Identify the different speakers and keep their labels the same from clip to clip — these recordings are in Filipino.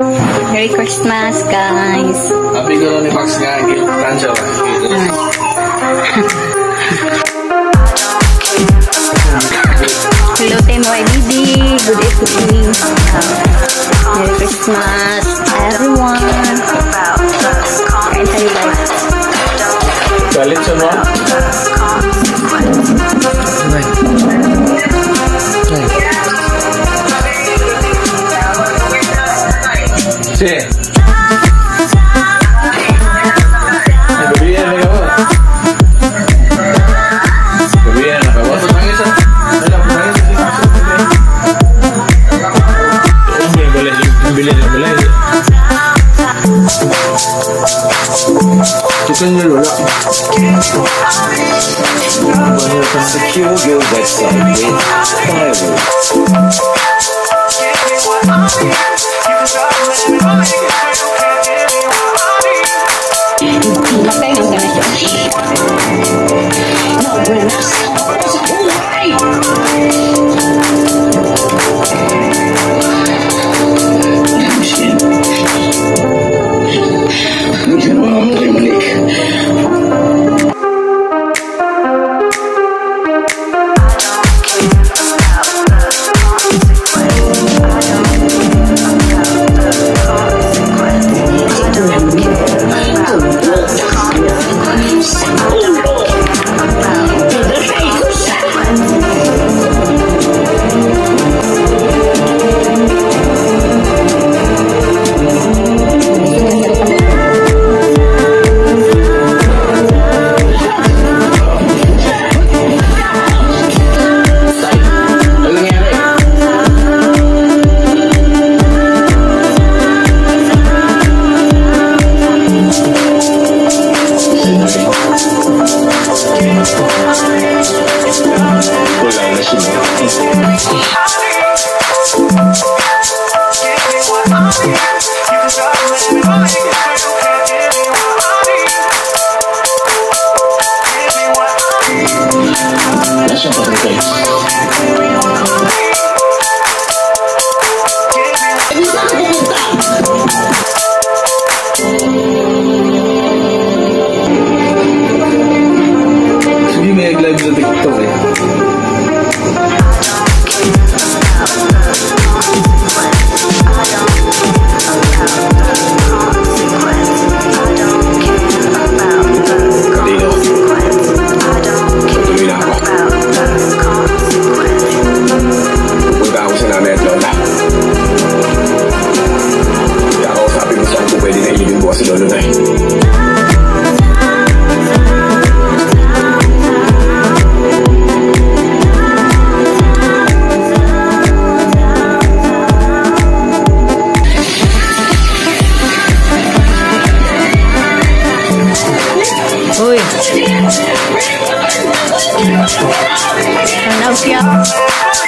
Speaker 1: Merry Christmas, guys.
Speaker 2: Happy ko ni Max nga. Tanso.
Speaker 1: Hello, Team YBD. Good evening. Merry Christmas, everyone. Kain tayo, guys.
Speaker 2: Galit semua. Sí. Bebían acabó. Bebían acabó. Boleh. Kita ni lola. Secure your website with Firewall.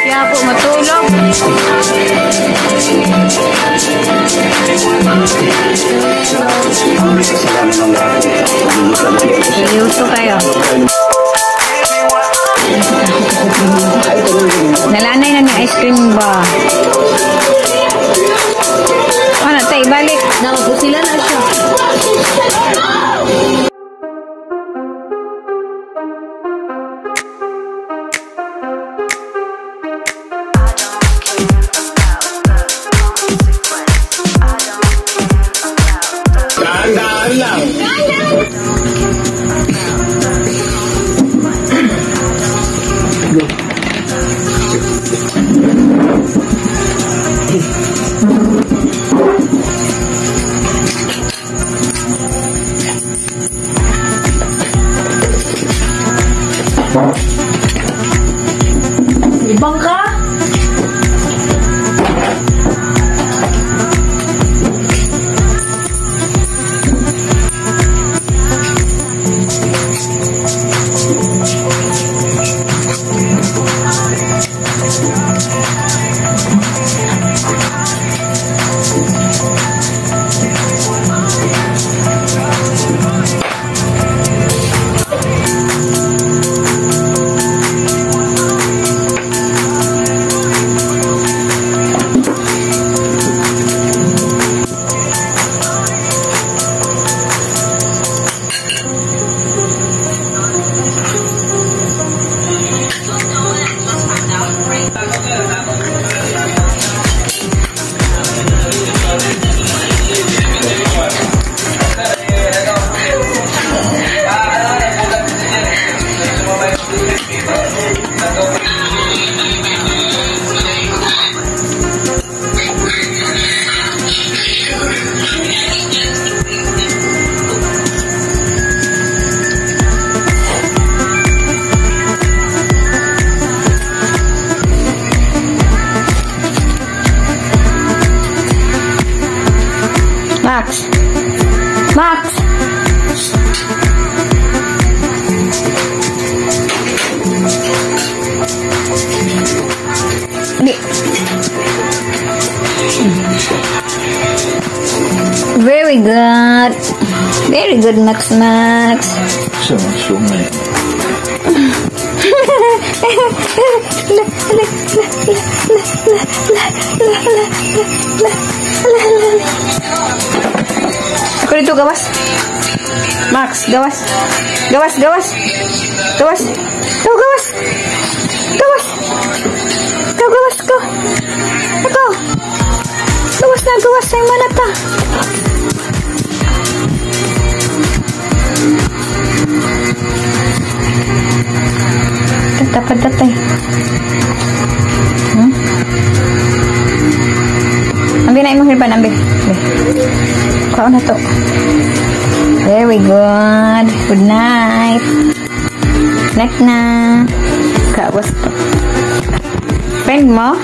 Speaker 1: Kaya po matulog. Seryoso kayo. Nalanay na ni ice cream ba? Ano tayo, balik. Sila na siya. Ibang ka? Max. Max. Very good. Very good, Max. Max.
Speaker 2: So many.
Speaker 1: Ako dito, gawas. Max, gawas. Gawas, gawas. Gawas. Go, gawas. Gawas. Go, gawas, go. Ako. Gawas na, gawas. Ay, manata. Dapat. Ambil na imong hirban, ambil. Kau na to. Very good. Good night. Night na. Kawas to. Friend mo?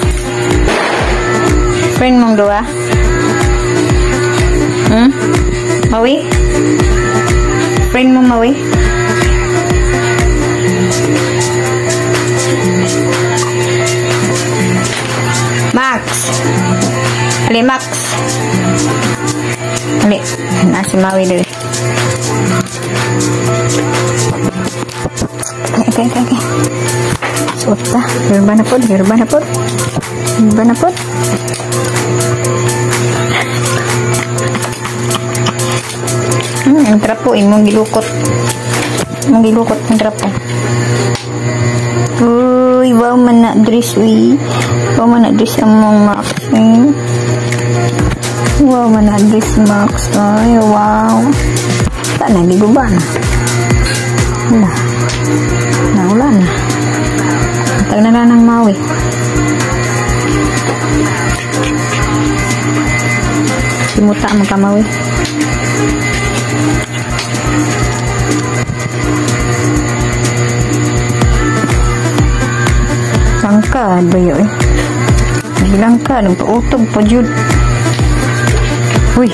Speaker 1: Friend mong dua? Mawi? Friend mo, Mawi? Max. Ali, Max. Ali. Nasi Mawi dulu. Okay. Sudah. Hirban na pod. Ang trapo, imong gilukot. Ang trapo. Uy, wow man na dress, uy. Wow man na dress among Max, eh. Wow man na dress, Max. Ay, wow. Sana, di ba na? Wala na. Tag na lang ng Mawi. Simuta mo ka, Mawi. Langkad ba yun? Langkad, pautog pa jud. Uy.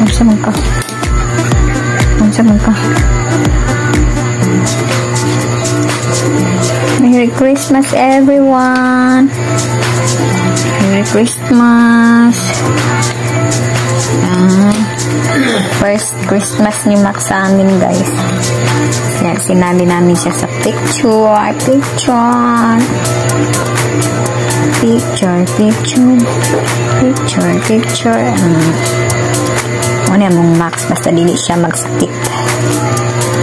Speaker 1: Unsa man ka? Merry Christmas, everyone. Merry Christmas. First Christmas ni Max sa amin, guys. Sinali namin siya sa picture. Ano mong Max, basta dili siya magsakit.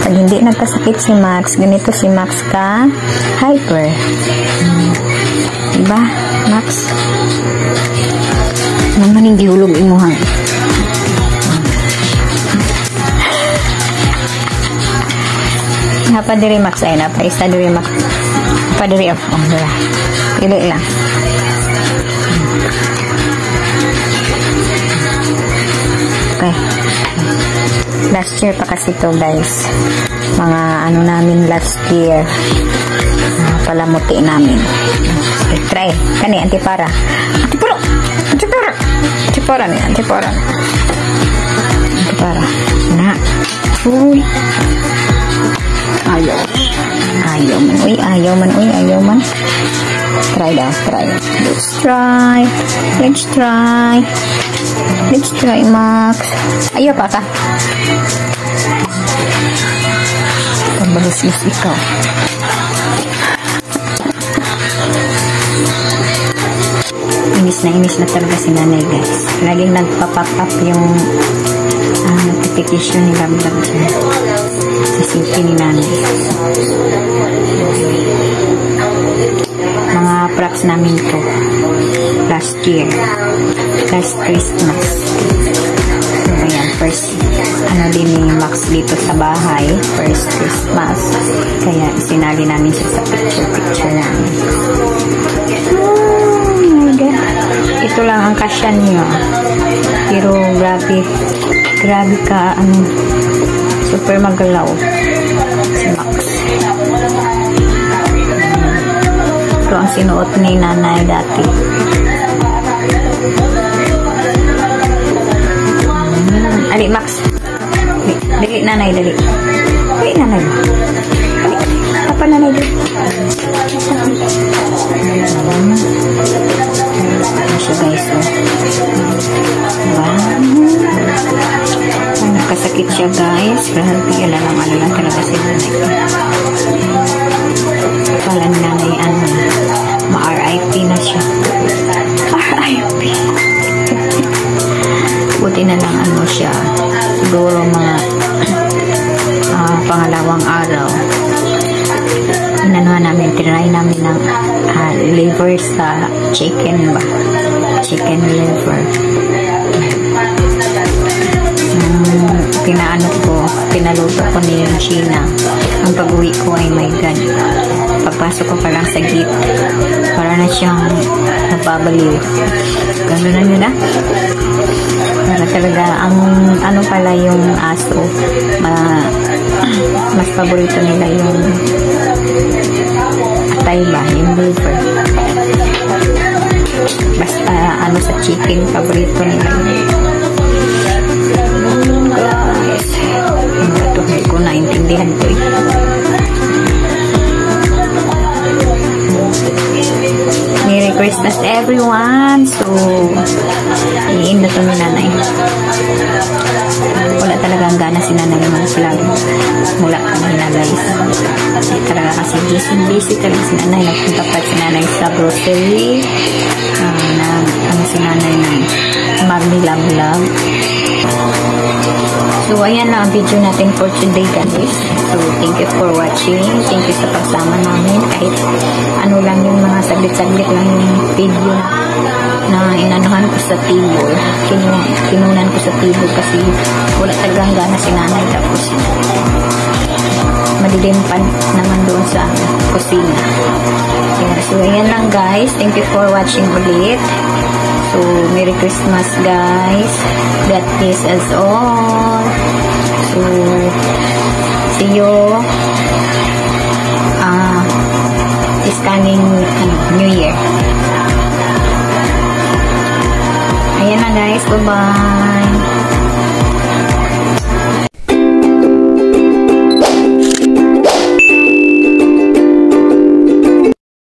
Speaker 1: Pag hindi nagkasakit si Max, ganito si Max ka hyper. Diba, Max? Naman yung gihulog imuhang. Apa diri Max ay na pa isa diri Max. Apa diri dira. Pili lang. Okay. Last year pa kasi to, guys. Mga ano namin last year. Palamuti namin. Try. Kani antipara. Antipara. Na. Uy. Ayaw man. Try daw. Let's try, Max. Ayaw pa ka. Pambalos-los ikaw. Inis na talaga si nanay, guys. Laging nagpa-pop up yung notification ni Vlog siya sa city ni nanay. Mga props namin to last year, last Christmas. So ayan, first ano din ni Max dito sa bahay, first Christmas. Kaya sinali namin siya sa picture namin. Oh my God. Ito lang ang kasya niya. Pero grabe ka, super magalaw si Max. Ito ang sinuot ni nanay dati. Ali, Max. Dali, nanay, dali. Dali, nanay. Dali. Apa, nanay, dali. Ano siya, guys, oh. Wow. Nakasakit siya, guys. Grabe, alalang talaga si nanay. Kala ni nanay, ma-RIP na siya. RIP. Buti na lang siya. Siguro mga pangalawang araw. Tinry namin ng liver sa chicken ba? Chicken liver. Pinaluto ko ni Sheena. Ang pag-uwi ko ay my God. Pagpasok ko pa lang sa gate. Para na siyang nababaliw. Gano'n na yun, Para talaga, ang pala yung aso, mas paborito nila yung atay ba, yung liver. Basta, sa chicken, paborito nila yun. Guys, hindi ko naintindihan ko eh. Merry Christmas everyone. So iin na to ni nanay. Wala talagang gana si nanay mag-vlog mula kanina, guys. Talaga kasi busy talaga si nanay. Nagpunta pa si nanay sa grocery. Si nanay ng mag-vlog. So ayan na ang video natin for today, guys. So thank you for watching. Thank you sa pagsama namin. Kahit lang yung mga saglit-saglit lang yung video na inanuhan ko sa table. Kinunan ko sa table kasi wala talagang gana si nanay. Tapos madilim pa naman doon sa kusina. So ayan lang, guys. Thank you for watching ulit. So Merry Christmas, guys. God bless us all. So see you this coming New Year. Ayan na, guys. Bye-bye.